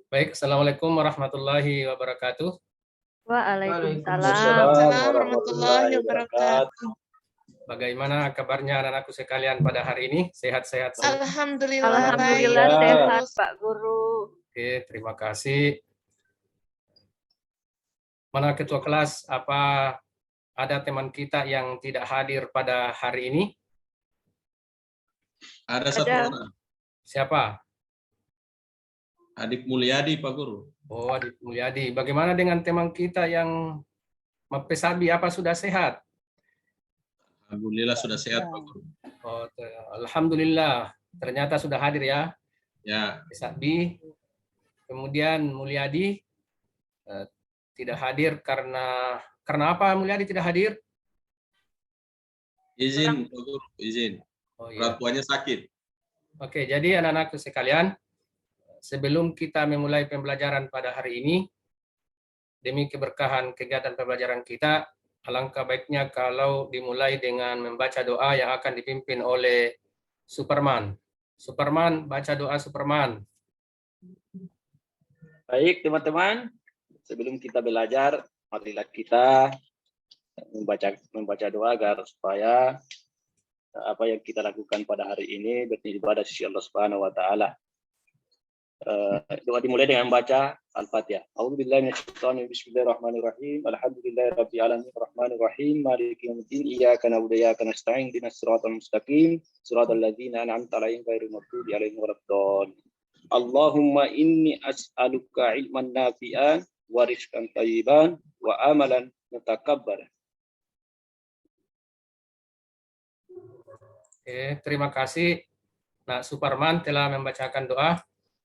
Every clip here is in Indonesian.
Baik, Assalamualaikum warahmatullahi wabarakatuh. Waalaikumsalam. Waalaikumsalam warahmatullahi wabarakatuh. Bagaimana kabarnya anak-anakku sekalian pada hari ini? Sehat-sehat semua? Alhamdulillah Alhamdulillah baik. sehat, Pak Guru. Oke, terima kasih. Mana ketua kelas? Apa ada teman kita yang tidak hadir pada hari ini? Ada satu Ada. orang, Siapa? Adip Mulyadi, Pak Guru. Oh, Adip Mulyadi. Bagaimana dengan teman kita yang Mapesabi? Apa sudah sehat? Alhamdulillah sudah sehat, Pak Guru. Oh, alhamdulillah. Ternyata sudah hadir ya. Ya, Mapesabi. Kemudian Mulyadi tidak hadir karena apa Mulyadi tidak hadir? izin, Pak Guru, izin. Oh, iya. Orang tuanya sakit. Oke, jadi anak-anakku sekalian, sebelum kita memulai pembelajaran pada hari ini, demi keberkahan kegiatan pembelajaran kita, alangkah baiknya kalau dimulai dengan membaca doa yang akan dipimpin oleh Superman. Superman, baca doa Superman. Baik teman-teman, sebelum kita belajar, marilah kita membaca doa agar supaya apa yang kita lakukan pada hari ini beribadah sisi Allah Subhanahu wa taala. Doa dimulai dengan membaca Al-Fatihah. A'udzubillahi minasyaitonir rajim. Bismillahirrahmanirrahim. Alhamdulillahirabbil alamin arrahmanir rahim maliki yaumiddin iyyaka na'budu wa iyyaka nasta'in ihdinas siratal mustaqim siratal ladzina an'amta 'alaihim ghairil maghdubi 'alaihim waladdallin. Allahumma inni as'aluka ilman nafi'an wa rizqan thayyiban wa amalan mutakabbaran. Oke, terima kasih. Nah, Superman telah membacakan doa.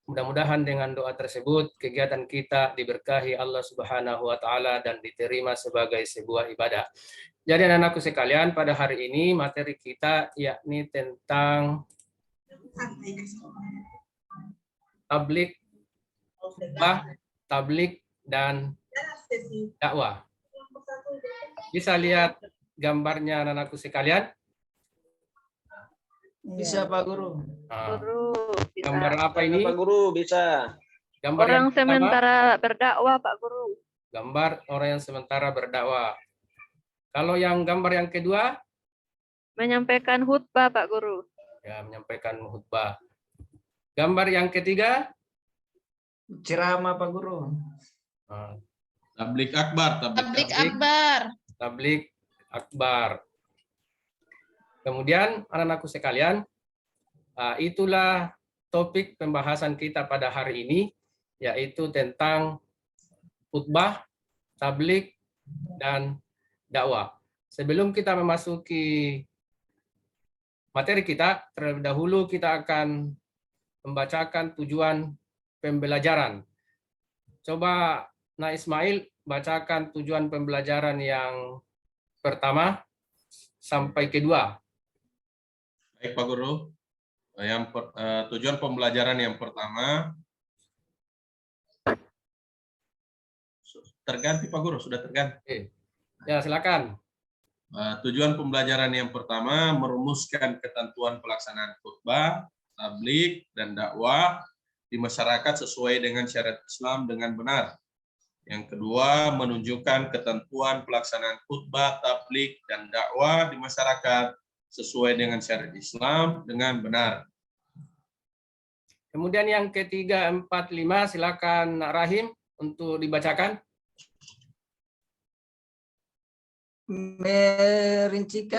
Mudah-mudahan dengan doa tersebut kegiatan kita diberkahi Allah Subhanahu wa taala dan diterima sebagai sebuah ibadah. Jadi anak-anakku sekalian, pada hari ini materi kita yakni tentang tablik, khutbah, tablik dan dakwah. Bisa lihat gambarnya anak-anakku sekalian? Bisa Pak Guru. Nah, Guru, bisa. gambar apa ini? Pak Guru bisa. Gambar Orang yang pertama, sementara berdakwah, Pak Guru. gambar orang yang sementara berdakwah. Kalau yang gambar yang kedua, Menyampaikan khutbah, Pak Guru. ya menyampaikan khutbah. Gambar yang ketiga, Ceramah Pak Guru. nah, Tablik akbar, Tablik akbar. tablik akbar. Kemudian anak-anakku sekalian, itulah topik pembahasan kita pada hari ini, yaitu tentang khutbah, tablik, dan dakwah. Sebelum kita memasuki materi kita, terlebih dahulu kita akan membacakan tujuan pembelajaran. Coba Nah Ismail bacakan tujuan pembelajaran yang pertama sampai kedua. Baik, Pak Guru. Tujuan pembelajaran yang pertama, terganti Pak Guru, sudah terganti. Ya, silakan. Tujuan pembelajaran yang pertama, merumuskan ketentuan pelaksanaan khutbah, tablik, dan dakwah di masyarakat sesuai dengan syariat Islam dengan benar. Yang kedua, menunjukkan ketentuan pelaksanaan khutbah, tablik, dan dakwah di masyarakat sesuai dengan syariat Islam dengan benar. Kemudian yang ketiga, 4, 5, silakan Nak Rahim untuk dibacakan. Merinci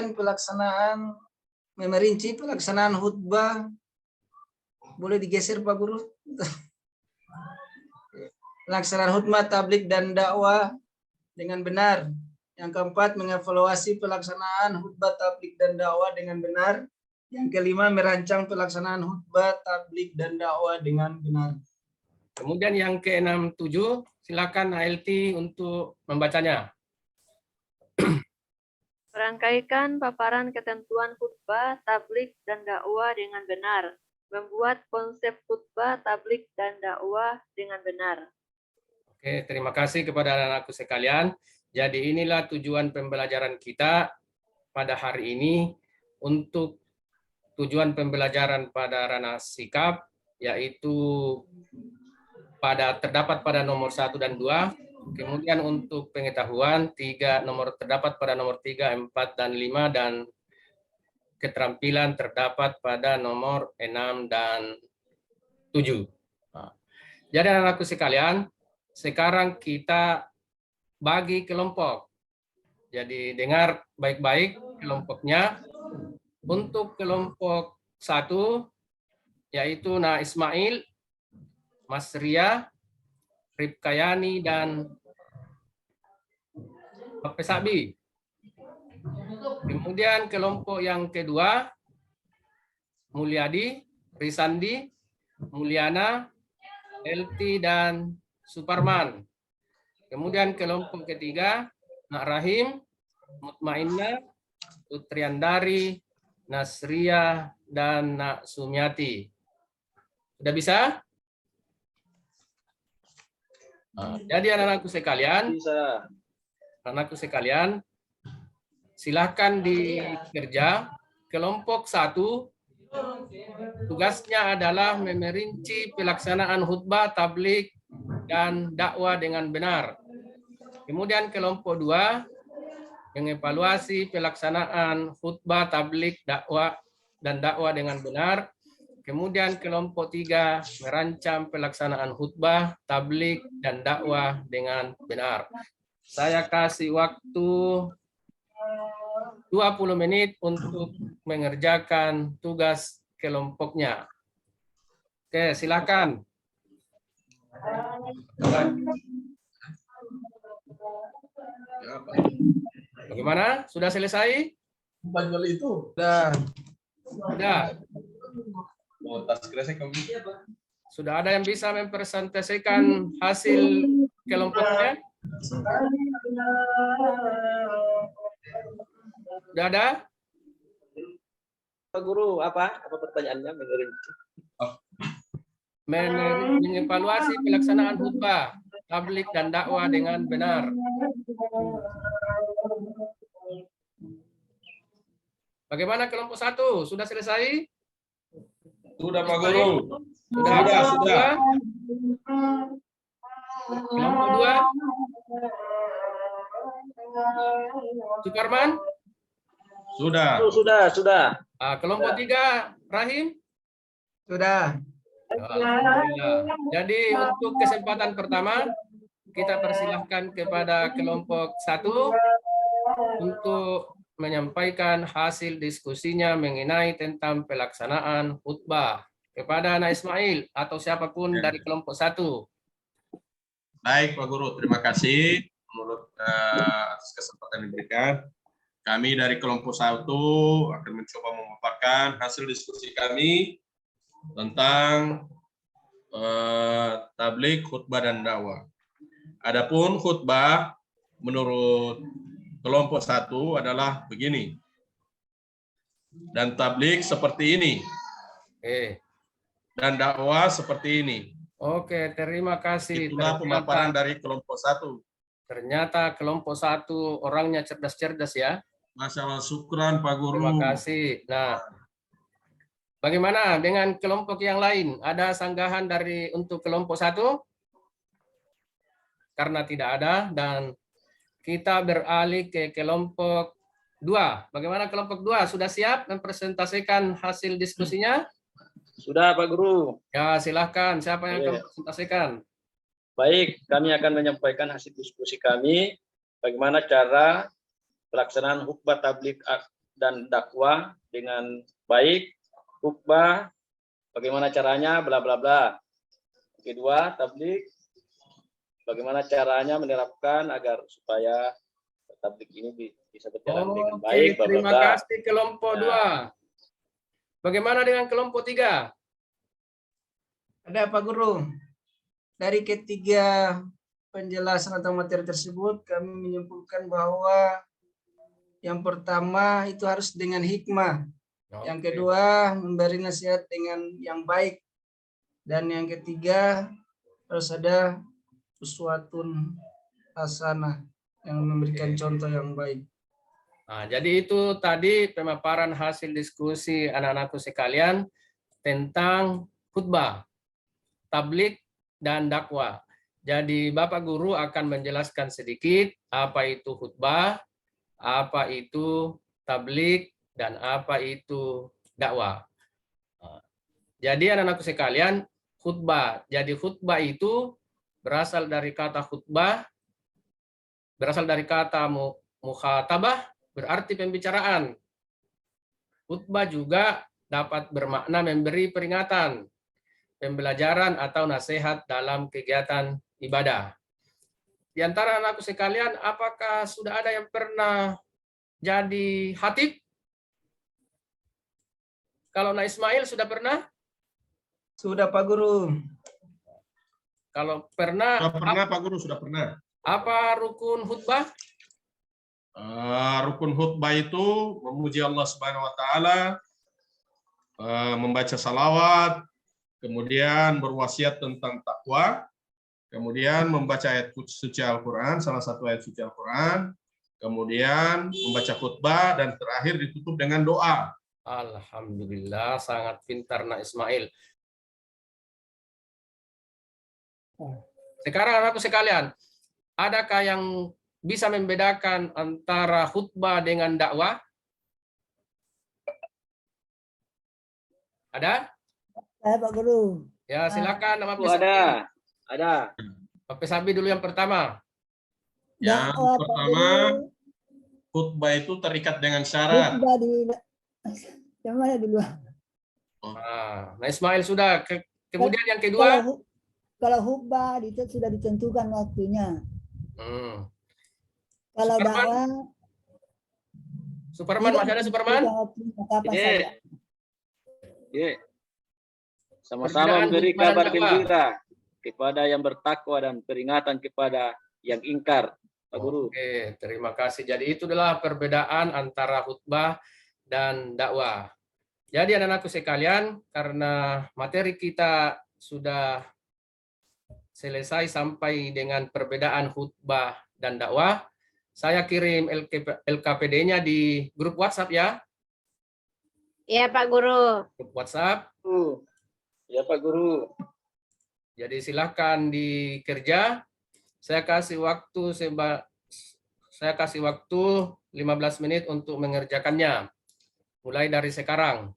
pelaksanaan khutbah. Boleh digeser Pak Guru? Pelaksanaan khutbah, tablik, dan dakwah dengan benar. Yang keempat, mengevaluasi pelaksanaan khutbah, tablik, dan dakwah dengan benar. Yang kelima, merancang pelaksanaan khutbah, tablik, dan dakwah dengan benar. Kemudian yang ke-6, 7, silakan ALT untuk membacanya. Merangkaikan paparan ketentuan khutbah, tablik, dan dakwah dengan benar. Membuat konsep khutbah, tablik, dan dakwah dengan benar. Oke, terima kasih kepada anak-anakku sekalian. Jadi inilah tujuan pembelajaran kita pada hari ini. Untuk tujuan pembelajaran pada ranah sikap, yaitu terdapat pada nomor 1 dan 2. Kemudian untuk pengetahuan, terdapat pada nomor 3, 4, dan 5, dan keterampilan terdapat pada nomor 6 dan 7. Nah, jadi anak-anakku sekalian, sekarang kita bagi kelompok. Jadi dengar baik-baik kelompoknya. Untuk kelompok 1, yaitu Na Ismail, Mas Ria, Ripkayani, dan Pak Pesabi. Kemudian kelompok yang kedua, Mulyadi, Risandi, Mulyana, Elti, dan Suparman. Kemudian kelompok ketiga, Nak Rahim, Mutmainnah, Utriandari, Nasria, dan Nak Sumiati. Sudah bisa? Nah, jadi anak-anakku sekalian, Bisa. Silahkan dikerja. Kelompok 1 tugasnya adalah memerinci pelaksanaan khutbah, tabligh, dan dakwah dengan benar. Kemudian kelompok 2 mengevaluasi pelaksanaan khutbah, tabligh, dakwah, dan dakwah dengan benar. Kemudian kelompok 3 merancang pelaksanaan khutbah, tabligh, dan dakwah dengan benar. Saya kasih waktu 20 menit untuk mengerjakan tugas kelompoknya. Oke, silakan. Bagaimana? Sudah selesai? Sudah. Sudah. kami. Sudah ada yang bisa mempresentasikan hasil kelompoknya? Sudah ada? Pak Guru, apa pertanyaannya? Mengevaluasi pelaksanaan khutbah, tabligh, dan dakwah dengan benar. Bagaimana kelompok 1? Sudah selesai? Sudah Pak Guru. Sudah. Kelompok 2? Suparman? Sudah. Kelompok 3, Rahim? Sudah. Alhamdulillah. Jadi untuk kesempatan pertama, kita persilahkan kepada kelompok 1 untuk menyampaikan hasil diskusinya mengenai tentang pelaksanaan khutbah. Kepada Nak Ismail atau siapapun dari kelompok 1. Baik Pak Guru, terima kasih menurut atas kesempatan yang diberikan. Kami dari kelompok 1 akan mencoba memaparkan hasil diskusi kami tentang tabligh, khutbah, dan dakwah. Adapun khutbah menurut kelompok 1 adalah begini. Dan tabligh seperti ini. Dan dakwah seperti ini. Oke, terima kasih. Itulah pemaparan dari kelompok 1. Ternyata kelompok 1 orangnya cerdas-cerdas ya. Masalah syukran Pak Guru. Terima kasih. Nah, bagaimana dengan kelompok yang lain? Ada sanggahan untuk kelompok 1? Karena tidak ada, dan kita beralih ke kelompok 2. Bagaimana kelompok 2? Sudah siap mempresentasikan hasil diskusinya? Sudah Pak Guru. Ya, silahkan. Siapa yang akan presentasikan? Baik, kami akan menyampaikan hasil diskusi kami. Bagaimana cara pelaksanaan khutbah, tabligh, dan dakwah dengan baik. Khutbah, bagaimana caranya, bla bla bla. Kedua, tabligh, bagaimana caranya menerapkan agar supaya tabligh ini bisa berjalan dengan baik. Bla, bla, bla. Terima kasih kelompok 2. Bagaimana dengan kelompok 3? Ada Pak Guru. Dari ketiga penjelasan atau materi tersebut, kami menyimpulkan bahwa yang pertama itu harus dengan hikmah. Yang kedua, memberi nasihat dengan yang baik. Dan yang ketiga, harus ada uswatun hasanah, yang memberikan contoh yang baik. Nah, jadi itu tadi pemaparan hasil diskusi anak-anakku sekalian tentang khutbah, tabligh, dan dakwah. Jadi Bapak Guru akan menjelaskan sedikit apa itu khutbah, apa itu tablik, dan apa itu dakwah. Jadi anak-anakku sekalian, khutbah. Jadi khutbah itu berasal dari kata khutbah, berasal dari kata mukhatabah, berarti pembicaraan. Khutbah juga dapat bermakna memberi peringatan, pembelajaran atau nasihat dalam kegiatan ibadah. Di antara anakku sekalian, apakah sudah ada yang pernah jadi khatib? Kalau Nak Ismail sudah pernah? Sudah Pak Guru. Kalau pernah, Sudah pernah Pak Guru, sudah pernah. apa rukun khutbah? Rukun khutbah itu memuji Allah Subhanahu Wa Taala, membaca salawat, kemudian berwasiat tentang takwa, kemudian membaca ayat suci Al-Quran, salah satu ayat suci Al-Quran, kemudian membaca khutbah, dan terakhir ditutup dengan doa. Alhamdulillah, sangat pintar Nak Ismail. Sekarang anakku sekalian, adakah yang bisa membedakan antara khutbah dengan dakwah? Ada? Saya Pak Guru. Ya, silakan nama Oh, ada. Pak Pesabi dulu yang pertama. Yang Dakwah, Pak pertama, Guru. khutbah itu terikat dengan syarat. Khutbah di yang mana dulu? Nah, Ismail sudah. Kemudian yang kedua. Kalau khutbah itu sudah ditentukan waktunya. Kalau Superman? dakwah Superman, masih ada Superman? Kapan Iya. saja. Iya. Perbedaan Sama-sama memberi khutbah dan kabar dakwah. gembira kepada yang bertakwa dan peringatan kepada yang ingkar, Pak Guru. Oke, terima kasih. Jadi itu adalah perbedaan antara khutbah dan dakwah. Jadi anak-anakku sekalian, karena materi kita sudah selesai sampai dengan perbedaan khutbah dan dakwah, saya kirim LKPD-nya di grup WhatsApp ya. Iya Pak Guru. Grup WhatsApp. Ya Pak Guru. Jadi silahkan dikerja. Saya kasih waktu 15 menit untuk mengerjakannya. Mulai dari sekarang.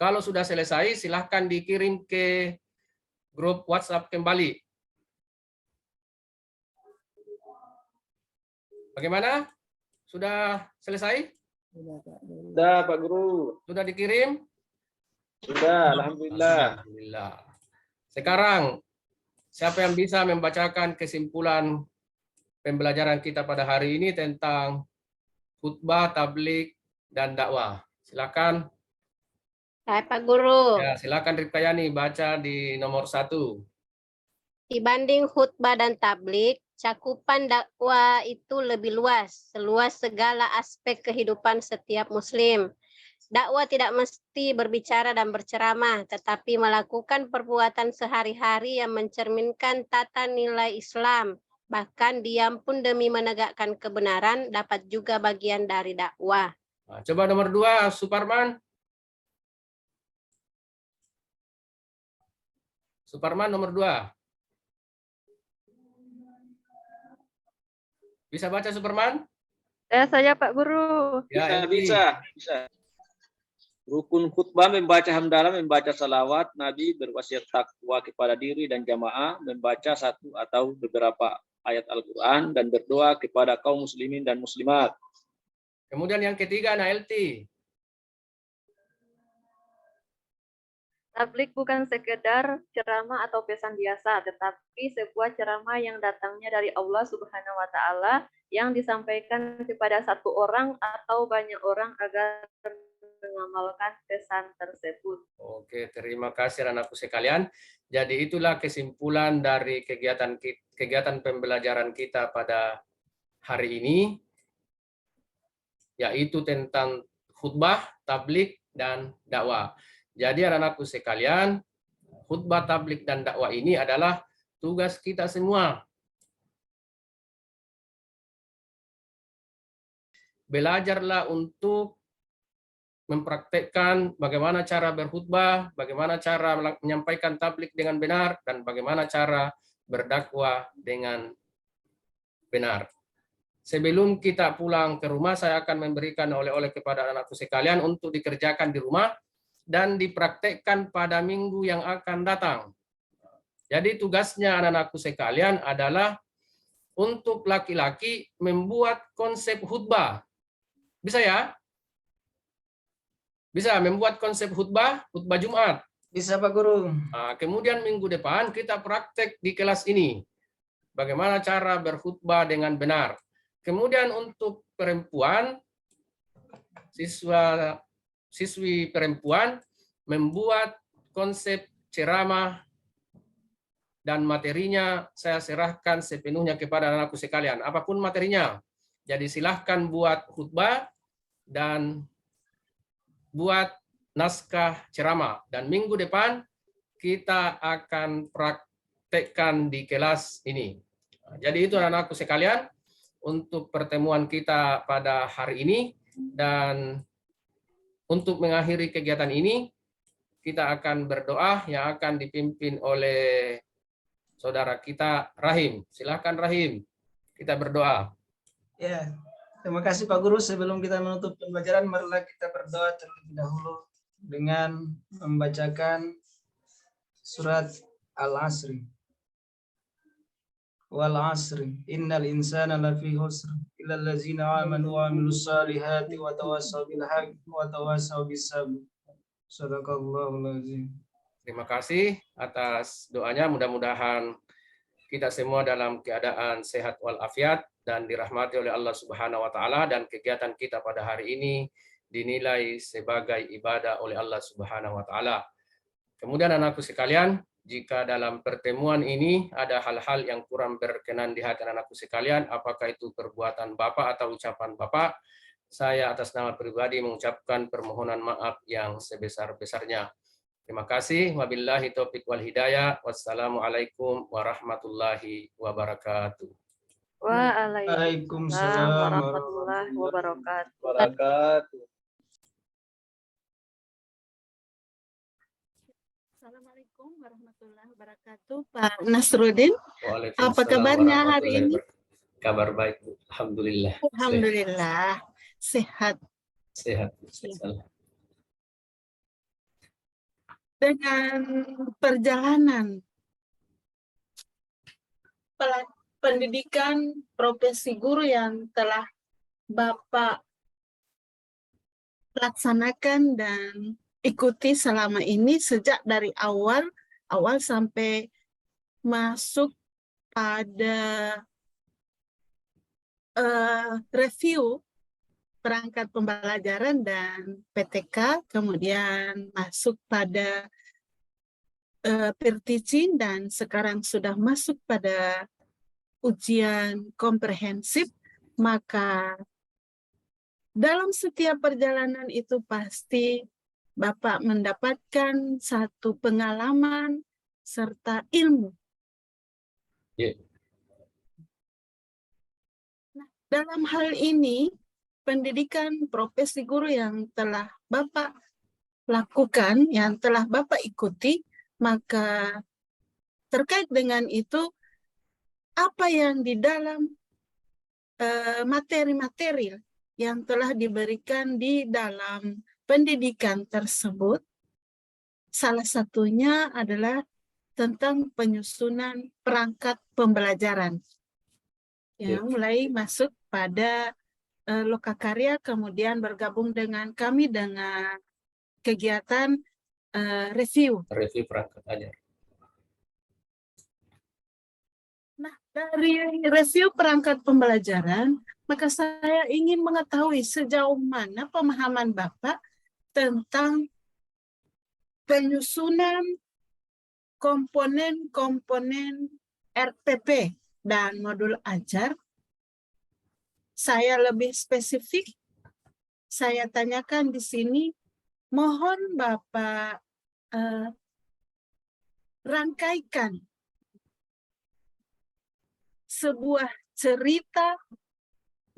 Kalau sudah selesai, silahkan dikirim ke grup WhatsApp kembali. Bagaimana? Sudah selesai? Sudah Pak Guru. Sudah dikirim? Sudah, alhamdulillah. Alhamdulillah. Sekarang, siapa yang bisa membacakan kesimpulan pembelajaran kita pada hari ini tentang khutbah, tablik, dan dakwah? Silakan. Saya Pak Guru. Ya, silakan Ripkayani baca di nomor 1. Dibanding khutbah dan tablik, cakupan dakwah itu lebih luas, seluas segala aspek kehidupan setiap muslim. Dakwah tidak mesti berbicara dan berceramah, tetapi melakukan perbuatan sehari-hari yang mencerminkan tata nilai Islam. Bahkan diam pun demi menegakkan kebenaran dapat juga bagian dari dakwah. Nah, coba nomor 2, Suparman. Suparman nomor 2. Bisa baca Suparman? Saya Pak Guru. Ya, Bisa. Rukun khutbah membaca hamdalah, membaca salawat, Nabi berwasiat takwa kepada diri dan jamaah, membaca satu atau beberapa ayat Al-Quran, dan berdoa kepada kaum muslimin dan muslimat. Kemudian yang ketiga, NLT. Tablik bukan sekedar ceramah atau pesan biasa, tetapi sebuah ceramah yang datangnya dari Allah Subhanahu wa Ta'ala yang disampaikan kepada satu orang atau banyak orang agar mengamalkan pesan tersebut. Oke, terima kasih anakku sekalian. Jadi itulah kesimpulan dari kegiatan pembelajaran kita pada hari ini, yaitu tentang khutbah, tablik, dan dakwah. Jadi anak-anakku sekalian, khutbah, tablik, dan dakwah ini adalah tugas kita semua. Belajarlah untuk mempraktekkan bagaimana cara berkhutbah, bagaimana cara menyampaikan tablik dengan benar, dan bagaimana cara berdakwah dengan benar. Sebelum kita pulang ke rumah, saya akan memberikan oleh-oleh kepada anakku sekalian untuk dikerjakan di rumah dan dipraktekkan pada minggu yang akan datang. Jadi tugasnya anak-anakku sekalian adalah untuk laki-laki membuat konsep khutbah. Bisa ya? Bisa membuat konsep khutbah Jumat. Bisa Pak Guru. Nah, kemudian minggu depan kita praktek di kelas ini. Bagaimana cara berkhutbah dengan benar. Kemudian untuk perempuan, siswi perempuan membuat konsep ceramah dan materinya saya serahkan sepenuhnya kepada anakku sekalian. Apapun materinya. Jadi silahkan buat khutbah dan buat naskah ceramah. Dan minggu depan kita akan praktekkan di kelas ini. Jadi itu anak-anakku sekalian untuk pertemuan kita pada hari ini. Dan untuk mengakhiri kegiatan ini, kita akan berdoa yang akan dipimpin oleh saudara kita Rahim. Silahkan Rahim, kita berdoa. Ya, terima kasih Pak Guru. Sebelum kita menutup pembelajaran, marilah kita berdoa terlebih dahulu dengan membacakan surat Al-Asri. Wal asri, innal insana lafi khusr, illa allazina amanu wa amilus salihati wa tawassaw bil haqqi wa tawassaw bis sabr. Shadaqallahul azim. Terima kasih atas doanya. Mudah-mudahan kita semua dalam keadaan sehat walafiat dan dirahmati oleh Allah Subhanahu wa taala, dan kegiatan kita pada hari ini dinilai sebagai ibadah oleh Allah Subhanahu wa taala. Kemudian anakku sekalian, jika dalam pertemuan ini ada hal-hal yang kurang berkenan di hati anakku sekalian, apakah itu perbuatan Bapak atau ucapan Bapak, saya atas nama pribadi mengucapkan permohonan maaf yang sebesar-besarnya. Terima kasih. Wabillahi taufiq wal hidayah. Wassalamualaikum warahmatullahi wabarakatuh. Waalaikumsalam warahmatullahi wabarakatuh. Assalamualaikum warahmatullahi wabarakatuh. Pak Nasruddin, apa kabarnya hari ini? Kabar baik, alhamdulillah. Alhamdulillah, sehat. Sehat. Dengan perjalanan pendidikan profesi guru yang telah Bapak laksanakan dan ikuti selama ini sejak dari awal sampai masuk pada review perangkat pembelajaran dan PTK, kemudian masuk pada peer teaching, dan sekarang sudah masuk pada ujian komprehensif. Maka dalam setiap perjalanan itu pasti Bapak mendapatkan satu pengalaman serta ilmu. Yeah. Nah, dalam hal ini, pendidikan profesi guru yang telah Bapak lakukan, yang telah Bapak ikuti, maka terkait dengan itu, apa yang di dalam materi-materi yang telah diberikan di dalam pendidikan tersebut, salah satunya adalah tentang penyusunan perangkat pembelajaran yang mulai masuk pada lokakarya, kemudian bergabung dengan kami dengan kegiatan review perangkat ajar. Nah, dari review perangkat pembelajaran, maka saya ingin mengetahui sejauh mana pemahaman Bapak tentang penyusunan komponen-komponen RPP dan modul ajar. Saya lebih spesifik, saya tanyakan di sini, mohon Bapak rangkaikan sebuah cerita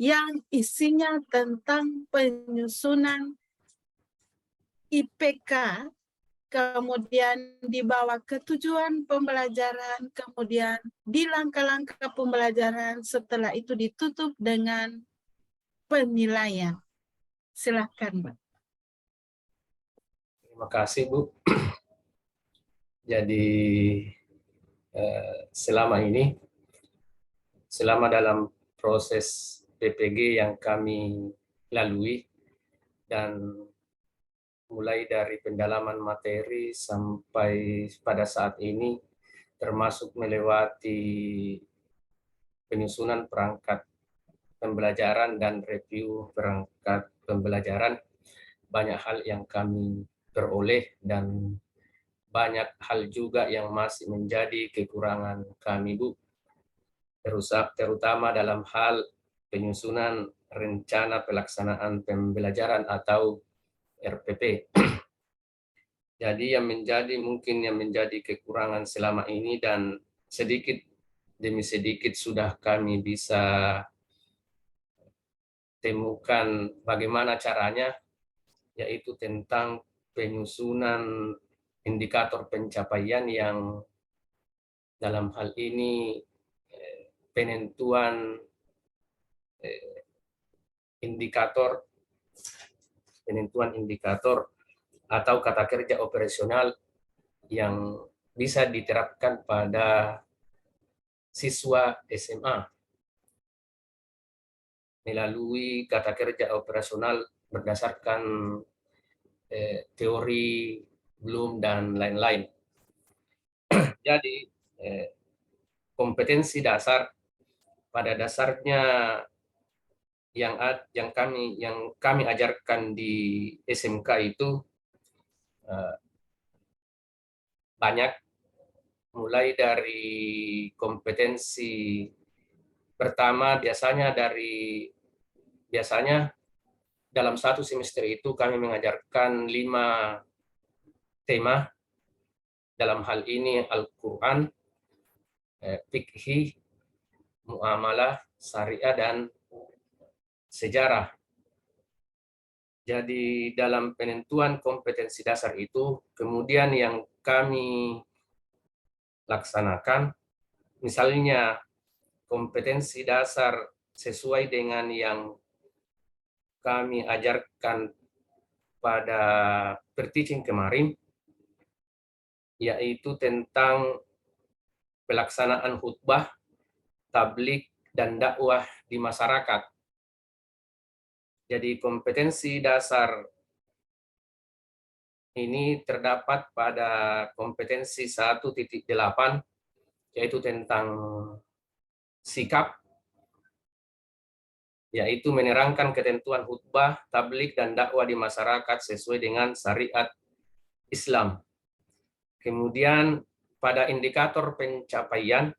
yang isinya tentang penyusunan IPK, kemudian dibawa ke tujuan pembelajaran, kemudian di langkah-langkah pembelajaran, setelah itu ditutup dengan penilaian. Silakan, Mbak. Terima kasih, Bu. Jadi selama dalam proses PPG yang kami lalui, dan mulai dari pendalaman materi sampai pada saat ini, termasuk melewati penyusunan perangkat pembelajaran dan review perangkat pembelajaran, banyak hal yang kami peroleh dan banyak hal juga yang masih menjadi kekurangan kami, Bu. Terutama dalam hal penyusunan rencana pelaksanaan pembelajaran atau RPP. Jadi yang menjadi kekurangan selama ini, dan sedikit demi sedikit sudah kami bisa temukan bagaimana caranya, yaitu tentang penyusunan indikator pencapaian yang dalam hal ini penentuan indikator atau kata kerja operasional yang bisa diterapkan pada siswa SMA melalui kata kerja operasional berdasarkan teori Bloom dan lain-lain. Jadi kompetensi dasar pada dasarnya yang kami ajarkan di SMK itu banyak, mulai dari kompetensi pertama biasanya dalam satu semester itu kami mengajarkan 5 tema, dalam hal ini Al-Quran, fikih, muamalah, syariah, dan sejarah. Jadi dalam penentuan kompetensi dasar itu, kemudian yang kami laksanakan, misalnya kompetensi dasar sesuai dengan yang kami ajarkan pada per-teaching kemarin, yaitu tentang pelaksanaan khutbah, tabligh, dan dakwah di masyarakat. Jadi kompetensi dasar ini terdapat pada kompetensi 1.8, yaitu tentang sikap, yaitu menerangkan ketentuan khutbah, tabligh, dan dakwah di masyarakat sesuai dengan syariat Islam. Kemudian pada indikator pencapaian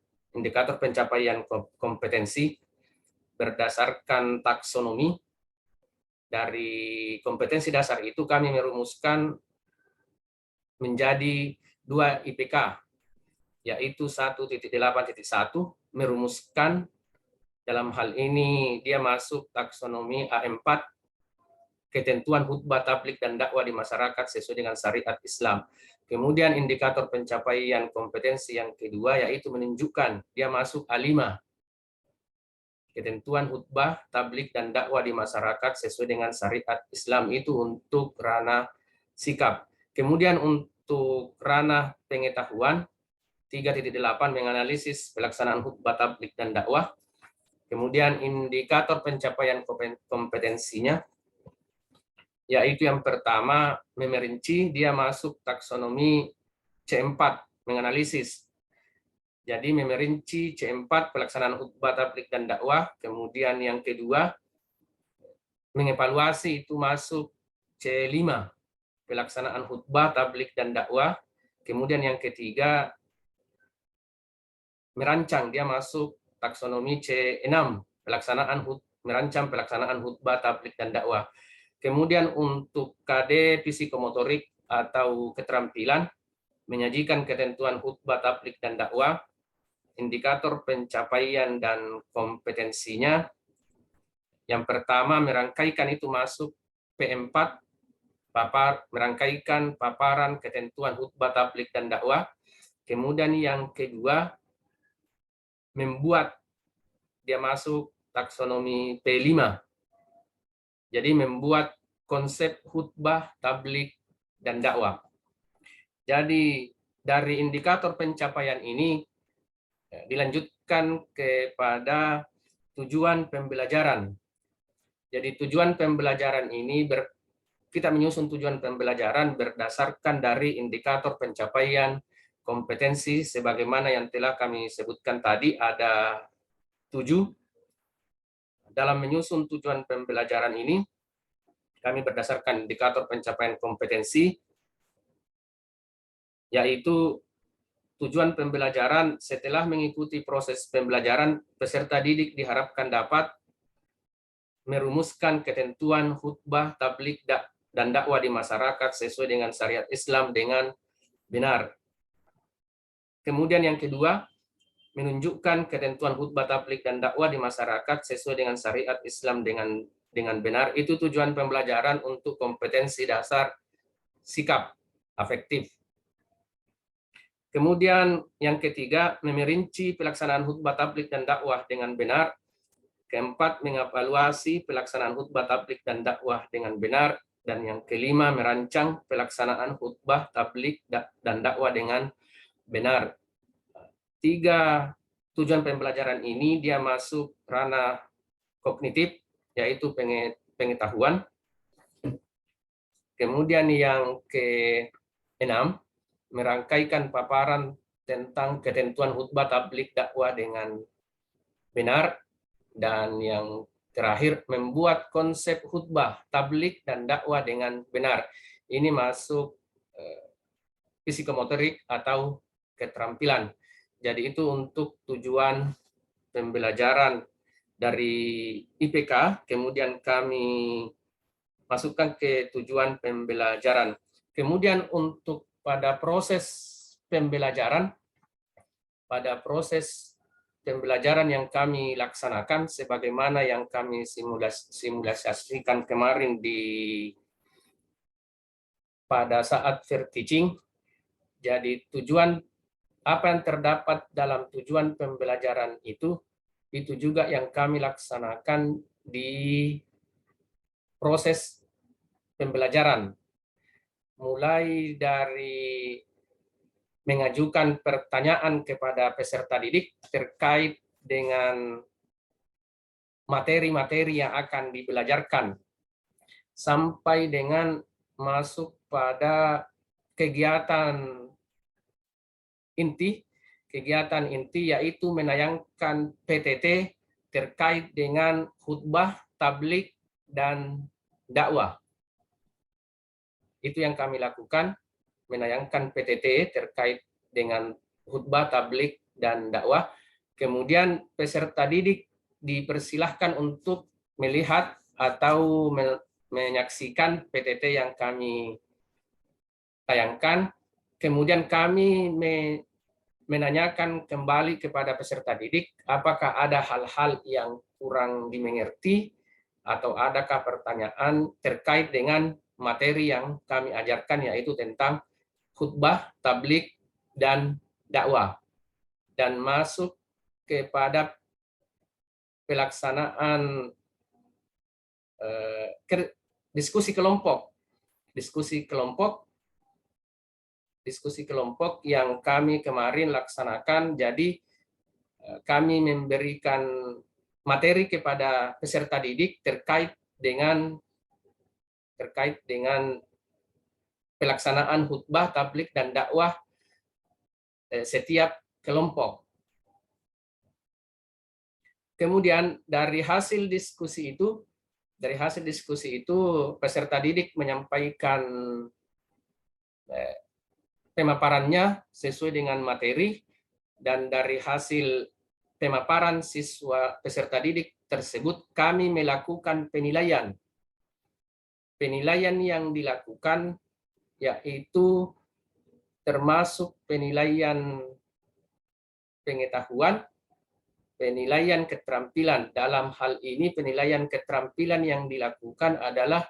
kompetensi berdasarkan taksonomi, dari kompetensi dasar itu kami merumuskan menjadi 2 IPK, yaitu 1.8.1 merumuskan, dalam hal ini dia masuk taksonomi A4, ketentuan khutbah, tabligh, dan dakwah di masyarakat sesuai dengan syariat Islam. Kemudian indikator pencapaian kompetensi yang kedua, yaitu menunjukkan dia masuk A5, ketentuan khutbah, tabligh, dan dakwah di masyarakat sesuai dengan syariat Islam, itu untuk ranah sikap. Kemudian untuk ranah pengetahuan 3.8 menganalisis pelaksanaan khutbah, tabligh, dan dakwah. Kemudian indikator pencapaian kompetensinya, yaitu yang pertama memerinci, dia masuk taksonomi C4 menganalisis. Jadi memerinci C4 pelaksanaan khutbah, tabligh, dan dakwah. Kemudian yang kedua mengevaluasi, itu masuk C5 pelaksanaan khutbah, tabligh, dan dakwah. Kemudian yang ketiga merancang, dia masuk taksonomi C6 merancang pelaksanaan khutbah, tabligh, dan dakwah. Kemudian untuk KD psikomotorik atau keterampilan, menyajikan ketentuan khutbah, tabligh, dan dakwah. Indikator pencapaian dan kompetensinya, yang pertama merangkaikan, itu masuk P4 merangkaikan paparan ketentuan khutbah tabligh dan dakwah. Kemudian yang kedua, membuat dia masuk taksonomi P5. Jadi membuat konsep khutbah tabligh dan dakwah. Jadi dari indikator pencapaian ini dilanjutkan kepada tujuan pembelajaran. Jadi tujuan pembelajaran ini kita menyusun tujuan pembelajaran berdasarkan dari indikator pencapaian kompetensi sebagaimana yang telah kami sebutkan tadi, ada 7. Dalam menyusun tujuan pembelajaran ini, kami berdasarkan indikator pencapaian kompetensi, yaitu tujuan pembelajaran setelah mengikuti proses pembelajaran, peserta didik diharapkan dapat merumuskan ketentuan khutbah tabligh dan dakwah di masyarakat sesuai dengan syariat Islam dengan benar. Kemudian yang kedua, menunjukkan ketentuan khutbah tabligh dan dakwah di masyarakat sesuai dengan syariat Islam dengan benar. Itu tujuan pembelajaran untuk kompetensi dasar sikap afektif. Kemudian yang ketiga, memerinci pelaksanaan khutbah tabligh dan dakwah dengan benar. Keempat, mengevaluasi pelaksanaan khutbah tabligh dan dakwah dengan benar. Dan yang kelima, merancang pelaksanaan khutbah tabligh dan dakwah dengan benar. 3 tujuan pembelajaran ini dia masuk ranah kognitif, yaitu pengetahuan. Kemudian yang ke-6, merangkaikan paparan tentang ketentuan khutbah tabligh dakwah dengan benar. Dan yang terakhir, membuat konsep khutbah tabligh dan dakwah dengan benar. Ini masuk psikomotorik atau keterampilan. Jadi itu untuk tujuan pembelajaran dari IPK, kemudian kami masukkan ke tujuan pembelajaran. Kemudian untuk pada proses pembelajaran yang kami laksanakan sebagaimana yang kami simulasikan kemarin pada saat fair teaching. Jadi tujuan apa yang terdapat dalam tujuan pembelajaran itu juga yang kami laksanakan di proses pembelajaran. Mulai dari mengajukan pertanyaan kepada peserta didik terkait dengan materi-materi yang akan dibelajarkan, sampai dengan masuk pada kegiatan inti yaitu menayangkan PTT terkait dengan khutbah tabligh dan dakwah. Itu yang kami lakukan, menayangkan PTT terkait dengan khutbah tabligh dan dakwah. Kemudian peserta didik dipersilahkan untuk melihat atau menyaksikan PTT yang kami tayangkan. Kemudian kami menanyakan kembali kepada peserta didik apakah ada hal-hal yang kurang dimengerti atau adakah pertanyaan terkait dengan materi yang kami ajarkan, yaitu tentang khutbah tabligh dan dakwah. Dan masuk kepada pelaksanaan diskusi kelompok yang kami kemarin laksanakan. Jadi kami memberikan materi kepada peserta didik terkait dengan pelaksanaan khutbah tabligh dan dakwah setiap kelompok. Kemudian dari hasil diskusi itu peserta didik menyampaikan pemaparannya sesuai dengan materi, dan dari hasil pemaparan siswa peserta didik tersebut kami melakukan penilaian. Penilaian yang dilakukan yaitu termasuk penilaian pengetahuan, penilaian keterampilan. Dalam hal ini penilaian keterampilan yang dilakukan adalah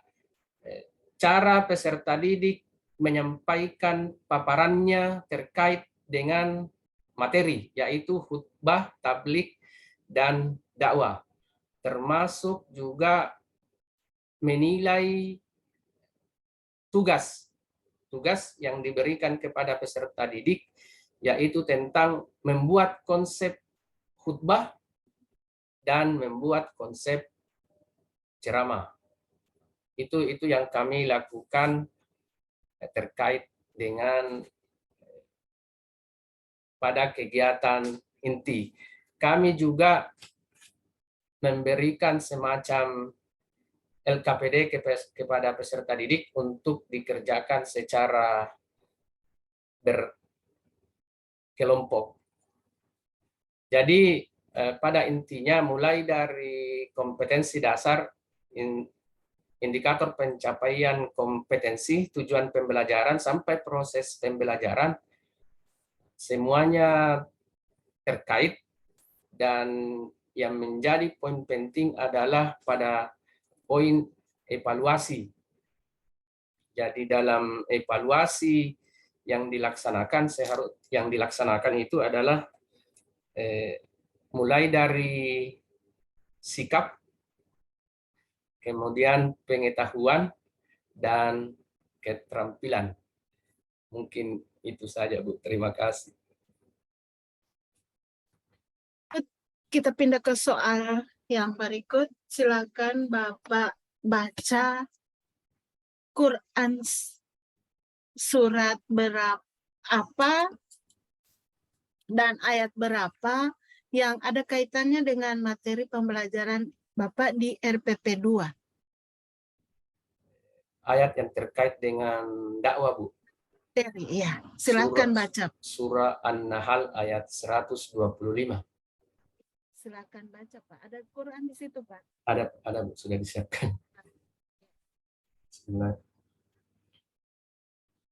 cara peserta didik menyampaikan paparannya terkait dengan materi, yaitu khutbah, tablik, dan dakwah. Termasuk juga menilai tugas yang diberikan kepada peserta didik, yaitu tentang membuat konsep khutbah dan membuat konsep ceramah. Itu yang kami lakukan terkait dengan pada kegiatan inti. Kami juga memberikan semacam LKPD kepada peserta didik untuk dikerjakan secara berkelompok. Jadi pada intinya mulai dari kompetensi dasar, indikator pencapaian kompetensi, tujuan pembelajaran, sampai proses pembelajaran, semuanya terkait, dan yang menjadi poin penting adalah pada poin evaluasi. Jadi dalam evaluasi yang dilaksanakan itu adalah mulai dari sikap, kemudian pengetahuan, dan keterampilan. Mungkin itu saja, Bu. Terima kasih. Kita pindah ke soal yang berikut. Silakan Bapak baca Quran surat berapa dan ayat berapa yang ada kaitannya dengan materi pembelajaran Bapak di RPP 2. Ayat yang terkait dengan dakwah, Bu. Iya, silakan baca. Surah An-Nahl ayat 125. Silakan baca, Pak. Ada Quran di situ, Pak. Ada Bu, sudah disiapkan. Bismillah.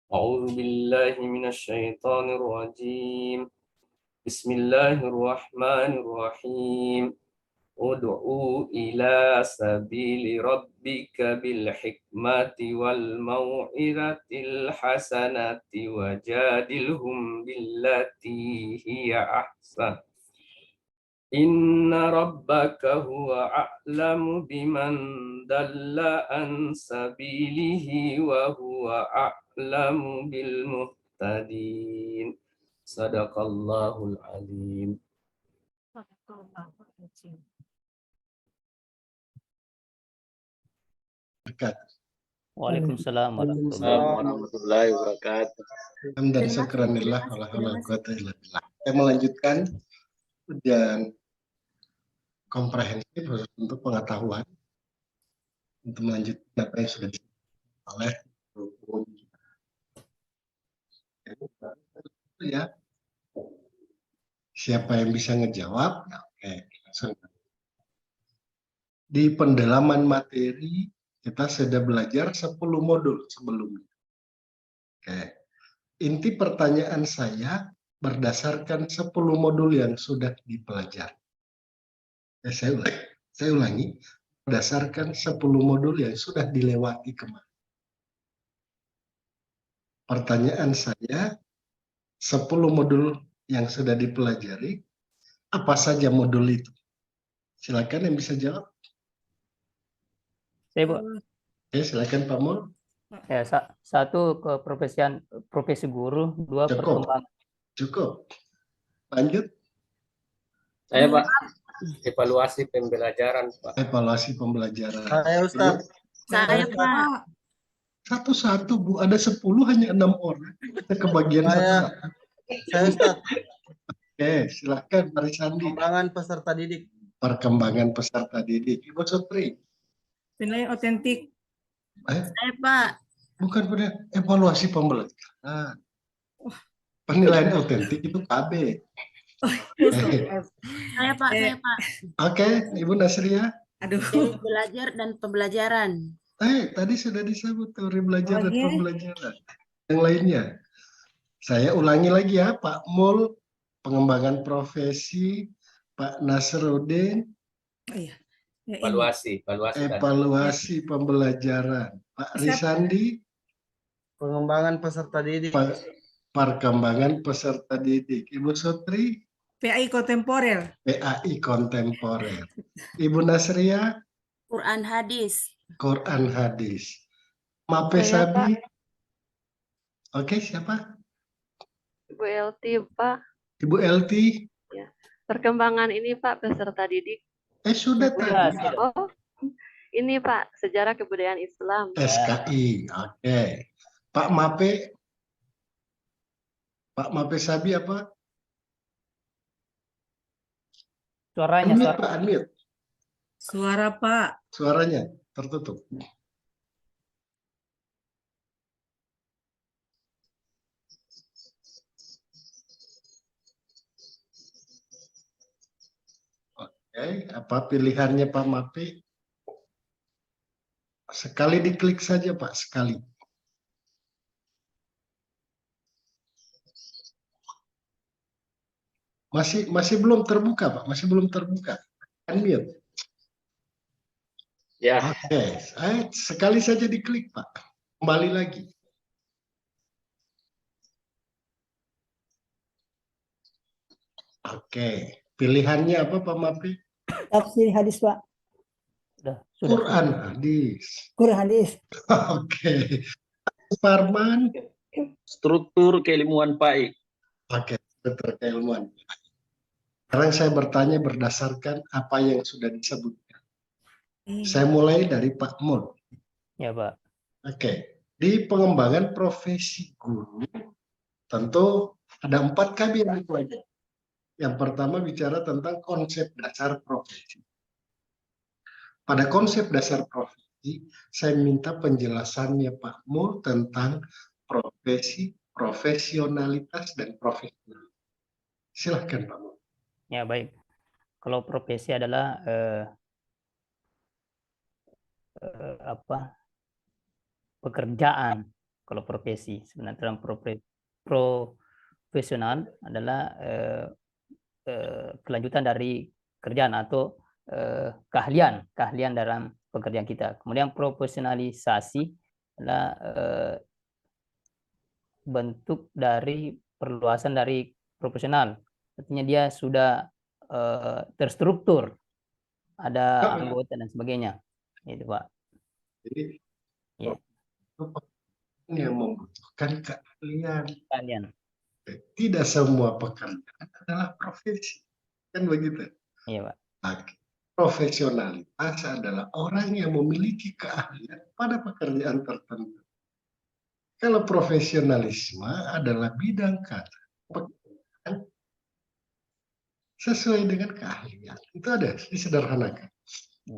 A'udzu billahi minasyaitonir rajim. Bismillahirrahmanirrahim. Ud'u ila sabili rabbika bil hikmati wal mau'izatil hasanati wajadilhum billati hiya ahsan. Inna rabbaka huwa a'lamu biman dalla an sabilihi wa huwa a'lamu bil muhtadin. Sadaqallahul alim. Waalaikumsalam warahmatullahi wabarakatuh. Dan syukranillah wala haula wala quwwata illa billah. Saya melanjutkan ujian komprehensif untuk pengetahuan, untuk melanjutkan apa yang sudah disampaikan oleh guru ya. Siapa yang bisa ngejawab? Nah, oke, langsung. Di pendalaman materi kita sudah belajar 10 modul sebelumnya. Oke. Inti pertanyaan saya berdasarkan 10 modul yang sudah dipelajari. Saya ulangi, berdasarkan 10 modul yang sudah dilewati kemarin. Pertanyaan saya, 10 modul yang sudah dipelajari, apa saja modul itu? Silakan yang bisa jawab. Saya, Bu. Oke, silakan Pak Mul. Ya, satu profesi guru, dua perkembangan. Cukup. Lanjut. Saya, Pak. Evaluasi pembelajaran, Pak. Evaluasi pembelajaran. Saya, Ustaz. Saya, Pak. Satu-satu, Bu. Ada 10, hanya 6 orang. Kita kebagian satu. Saya, Ustaz. Oke, silakan Pak Sandi. Perkembangan peserta didik. Perkembangan peserta didik. Ibu Sutri. Penilaian otentik. Saya, Pak. Bukan pada evaluasi pembelajaran. Penilaian otentik itu KB. Saya, Pak. Saya, Pak. Oke, Ibu Nasria. Aduh. Belajar dan pembelajaran. Tadi sudah disebut teori belajar dan pembelajaran. Yang lainnya. Saya ulangi lagi ya, Pak Mul, pengembangan profesi, Pak Nasruddin. Oh, iya. Evaluasi tadi. Evaluasi pembelajaran. Pak Risandi, Pengembangan peserta didik. perkembangan peserta didik. Ibu Sutri, PAI kontemporer. PAI kontemporer. Ibu Nasria, Quran hadis. Quran hadis. Mape Saya, Pak. Sabi. Oke, siapa? Ibu Elti, Pak. Ibu Elti. Ya. Perkembangan ini, Pak, peserta didik. Sudah tadi. Oh, ini Pak, sejarah kebudayaan Islam. SKI, oke. Pak Mape. Pak Mape Sabi apa? Suaranya, Unmute, Pak, unmute. Suara Pak. Suaranya tertutup. Oke, apa pilihannya Pak Mape? Sekali diklik saja Pak, sekali. Masih belum terbuka Pak, masih belum terbuka. Unmute. Ya. Oke, sekali saja diklik Pak. Kembali lagi. Oke, pilihannya apa Pak Mapi? Tafsir hadis, Pak. Quran hadis. Quran hadis. Oke. Parman. Struktur keilmuan PAI. Oke, struktur keilmuan. Sekarang saya bertanya berdasarkan apa yang sudah disebutkan. Saya mulai dari Pak Mun. Ya, Pak. Oke, di pengembangan profesi guru, tentu ada 4 KB yang dipelajari. Yang pertama bicara tentang konsep dasar profesi. Pada konsep dasar profesi, saya minta penjelasannya Pak Mul tentang profesi, profesionalitas, dan profesional. Silahkan Pak Mul. Ya, baik. Kalau profesi adalah pekerjaan. Kalau profesi sebenarnya dalam profesional adalah kelanjutan dari kerjaan atau keahlian dalam pekerjaan kita. Kemudian profesionalisasi adalah bentuk dari perluasan dari profesional. Artinya dia sudah terstruktur, ada anggota dan sebagainya. Itu Pak. Jadi ya. Yang membutuhkan keahlian. Tidak semua pekerjaan adalah profesi, kan begitu? Iya Pak. Profesionalitas adalah orang yang memiliki keahlian pada pekerjaan tertentu. Kalau profesionalisme adalah bidang kata pekerjaan sesuai dengan keahlian. Itu ada, disederhanakan.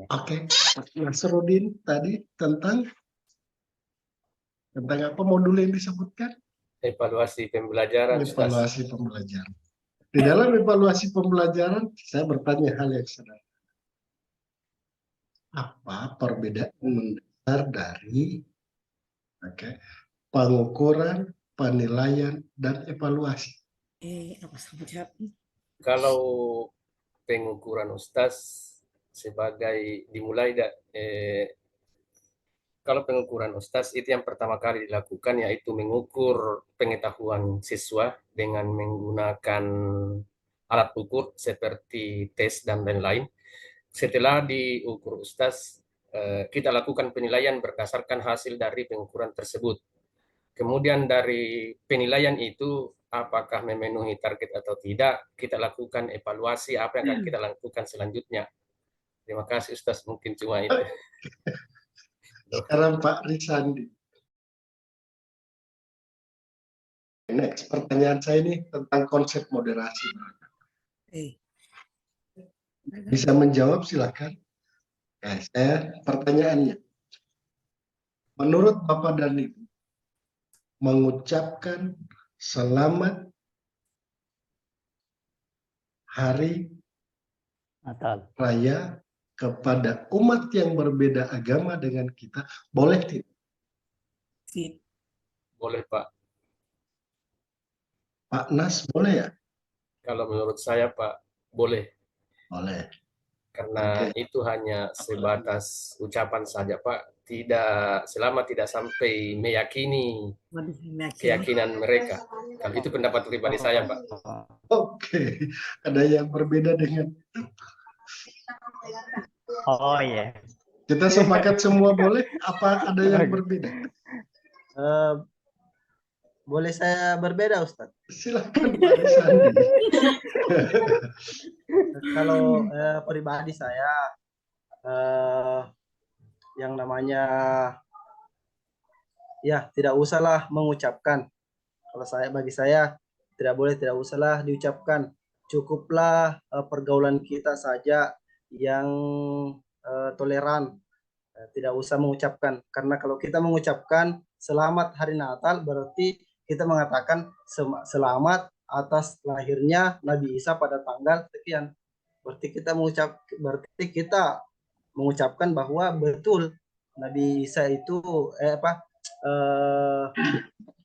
Oke, Mas Nasruddin tadi tentang apa modul yang disebutkan? Evaluasi pembelajaran. Evaluasi pembelajaran. Di dalam evaluasi pembelajaran, saya bertanya hal yang sederhana. Apa perbedaan mendasar dari pengukuran, penilaian, dan evaluasi? Kalau pengukuran Ustaz sebagai dimulai kalau pengukuran Ustaz itu yang pertama kali dilakukan yaitu mengukur pengetahuan siswa dengan menggunakan alat ukur seperti tes dan lain-lain. Setelah diukur Ustaz, kita lakukan penilaian berdasarkan hasil dari pengukuran tersebut. Kemudian dari penilaian itu apakah memenuhi target atau tidak, kita lakukan evaluasi apa yang akan kita lakukan selanjutnya. Terima kasih Ustaz, mungkin cuma itu. Sekarang Pak Risandi. Next, pertanyaan saya ini tentang konsep moderasi. Bisa menjawab silakan. Saya pertanyaannya. Menurut Bapak dan Ibu, mengucapkan selamat Hari Natal Raya kepada umat yang berbeda agama dengan kita, boleh tidak? Boleh Pak. Pak Nas, boleh ya? Kalau menurut saya Pak, boleh. Boleh. karena itu hanya sebatas ucapan saja, Pak. Tidak, selama tidak sampai meyakini keyakinan mereka. Kalau itu pendapat pribadi saya, Pak. Oke, ada yang berbeda dengan Oh iya. kita sepakat semua boleh? Apa ada yang berbeda? Boleh saya berbeda, Ustadz? Silakan Pak Sandi. Kalau pribadi saya, yang namanya ya tidak usahlah mengucapkan. Kalau bagi saya tidak usahlah diucapkan. Cukuplah pergaulan kita saja yang toleran. Tidak usah mengucapkan, karena kalau kita mengucapkan selamat hari Natal berarti kita mengatakan selamat atas lahirnya Nabi Isa pada tanggal sekian. Berarti kita mengucapkan bahwa betul Nabi Isa itu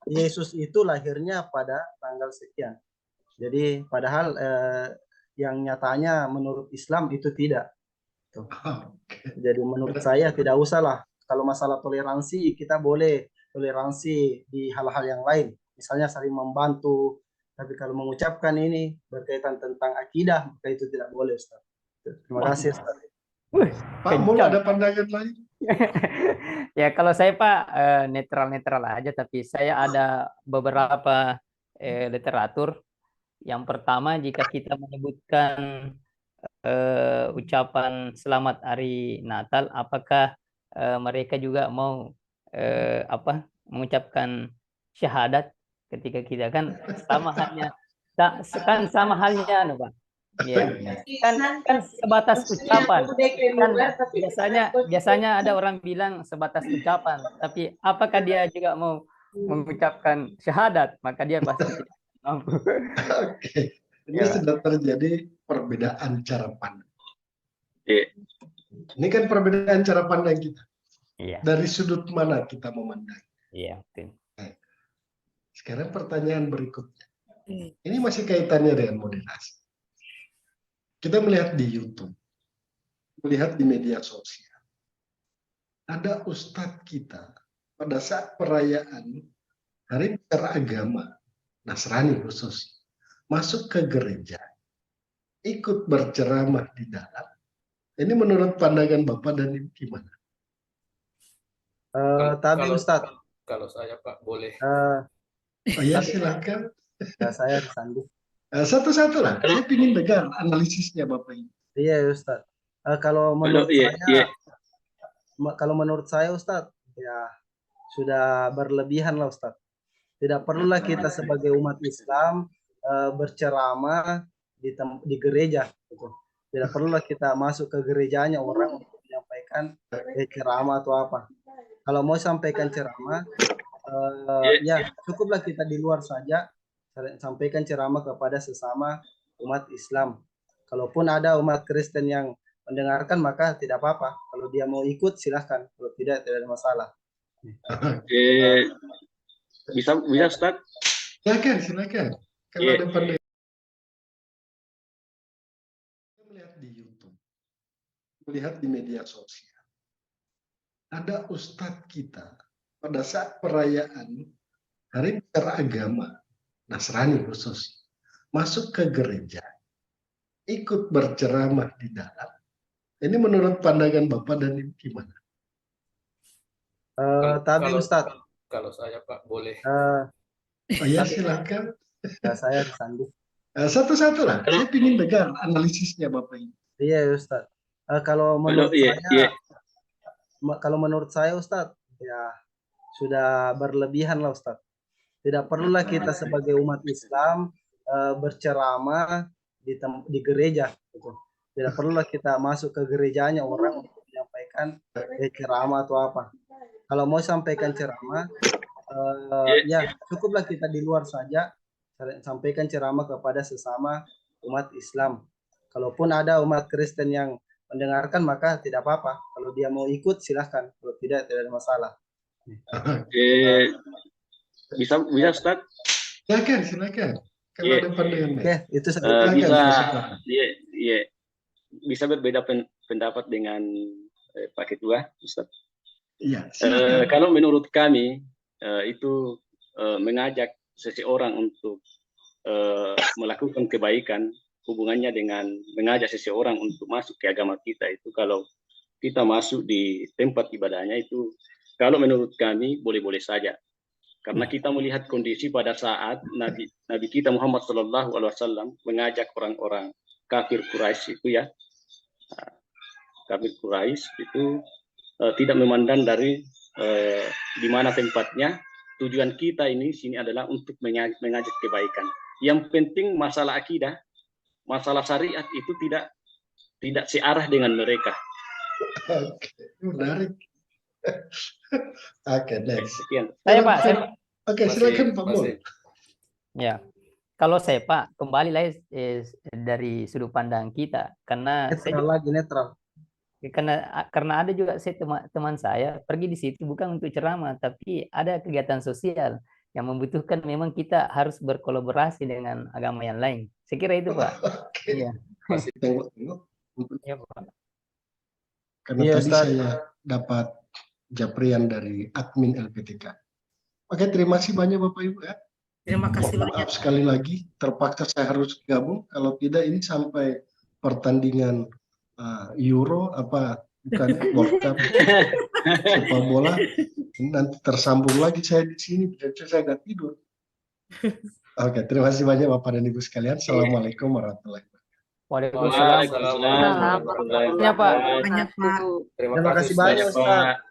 Yesus itu lahirnya pada tanggal sekian. Jadi padahal yang nyatanya menurut Islam itu tidak. Jadi menurut saya tidak usahlah. Kalau masalah toleransi, kita boleh toleransi di hal-hal yang lain, misalnya saling membantu. Tapi kalau mengucapkan ini berkaitan tentang akidah, maka itu tidak boleh, Ustaz. Terima kasih, Ustaz. Pak Mul ada pandangan lain? Ya kalau saya Pak netral-netral aja, tapi saya ada beberapa literatur. Yang pertama, jika kita menyebutkan ucapan selamat hari Natal, apakah mereka juga mau mengucapkan syahadat ketika kita kan sama halnya Pak. Ya, kan sebatas ucapan. Kan biasanya ada orang bilang sebatas ucapan, tapi apakah dia juga mau mengucapkan syahadat? Maka dia pasti tidak mampu. Oke. Ini sudah terjadi perbedaan cara pandang. Ini kan perbedaan cara pandang kita. Iya. Dari sudut mana kita memandang? Iya, betul. Sekarang pertanyaan berikutnya. Ini masih kaitannya dengan moderasi. Kita melihat di YouTube, melihat di media sosial. Ada ustadz kita pada saat perayaan Hari Besar Agama, Nasrani khususnya, masuk ke gereja, ikut berceramah di dalam. Ini menurut pandangan Bapak dan Ibu gimana? Tapi Ustadz, kalau saya Pak boleh. Oh ya, silakan. Ya, saya disambung. Satu-satu lah, saya ingin dengar analisisnya Bapak ini. Iya Ustadz. Kalau menurut saya Ustadz, ya sudah berlebihan lah Ustadz. Tidak perlulah kita sebagai umat Islam berceramah di gereja. Gitu. Tidak perlulah kita masuk ke gerejanya orang untuk menyampaikan ceramah atau apa. Kalau mau sampaikan ceramah, ya cukuplah kita di luar saja sampaikan ceramah kepada sesama umat Islam. Kalaupun ada umat Kristen yang mendengarkan maka tidak apa-apa. Kalau dia mau ikut silahkan. Kalau tidak ada masalah. Bisa Ustaz? Silakan. Kalau ada pandangan. Melihat di YouTube, melihat di media sosial, ada ustadz kita pada saat perayaan Hari Besar Agama, Nasrani khususnya, masuk ke gereja, ikut berceramah di dalam. Ini menurut pandangan Bapak dan Ibu gimana? Tapi Ustadz, kalau saya Pak boleh. Oh ya, silakan. Ya, saya disambung. Satu-satu lah, saya ingin dengar analisisnya Bapak ini. Iya Ustadz. Kalau menurut saya Ustadz, ya sudah berlebihan lah Ustadz. Tidak perlulah kita sebagai umat Islam berceramah di gereja. Gitu. Tidak perlulah kita masuk ke gerejanya orang untuk menyampaikan ceramah atau apa. Kalau mau sampaikan ceramah, ya cukuplah kita di luar saja sampaikan ceramah kepada sesama umat Islam. Kalaupun ada umat Kristen yang mendengarkan maka tidak apa-apa. Kalau dia mau ikut silahkan. Kalau tidak ada masalah. Bisa Ustaz? Silakan. Kalau ada pandangan. Oke, itu bisa. bisa berbeda pendapat dengan Pak Ketua, Ustaz. Iya, silakan. Kalau menurut kami itu mengajak seseorang untuk melakukan kebaikan, hubungannya dengan mengajak seseorang untuk masuk ke agama kita itu, kalau kita masuk di tempat ibadahnya itu, kalau menurut kami boleh-boleh saja. Karena kita melihat kondisi pada saat Nabi kita Muhammad SAW mengajak orang-orang kafir Quraisy itu ya, kafir Quraisy itu tidak memandang dari di mana tempatnya. Tujuan kita ini sini adalah untuk mengajak kebaikan. Yang penting masalah akidah, masalah syariat itu tidak searah dengan mereka. Oke, menarik. Oke, next. Sekian. Saya Pak, Oke, silakan Pak Mul. ya. Kalau saya Pak, kembali lagi dari sudut pandang kita, karena Netral. karena ada juga teman saya pergi di situ bukan untuk ceramah, tapi ada kegiatan sosial yang membutuhkan memang kita harus berkolaborasi dengan agama yang lain. Saya kira itu Pak. Iya. Tengok. Iya Pak. Karena Iya, tadi Ustaz. saya dapat japrian dari admin LPTK. Oke, terima kasih banyak Bapak Ibu ya. Terima kasih Mohon banyak. maaf sekali lagi, terpaksa saya harus gabung. Kalau tidak ini sampai pertandingan Euro bukan World Cup sepak bola, nanti tersambung lagi saya di sini, saya nggak tidur. Oke, terima kasih banyak Bapak dan Ibu sekalian. Assalamualaikum warahmatullahi wabarakatuh. Waalaikumsalam. Waalaikumsalam. Ya Pak. Banyak Pak. Terima Terima kasih kasih banyak Ustaz. Ustaz.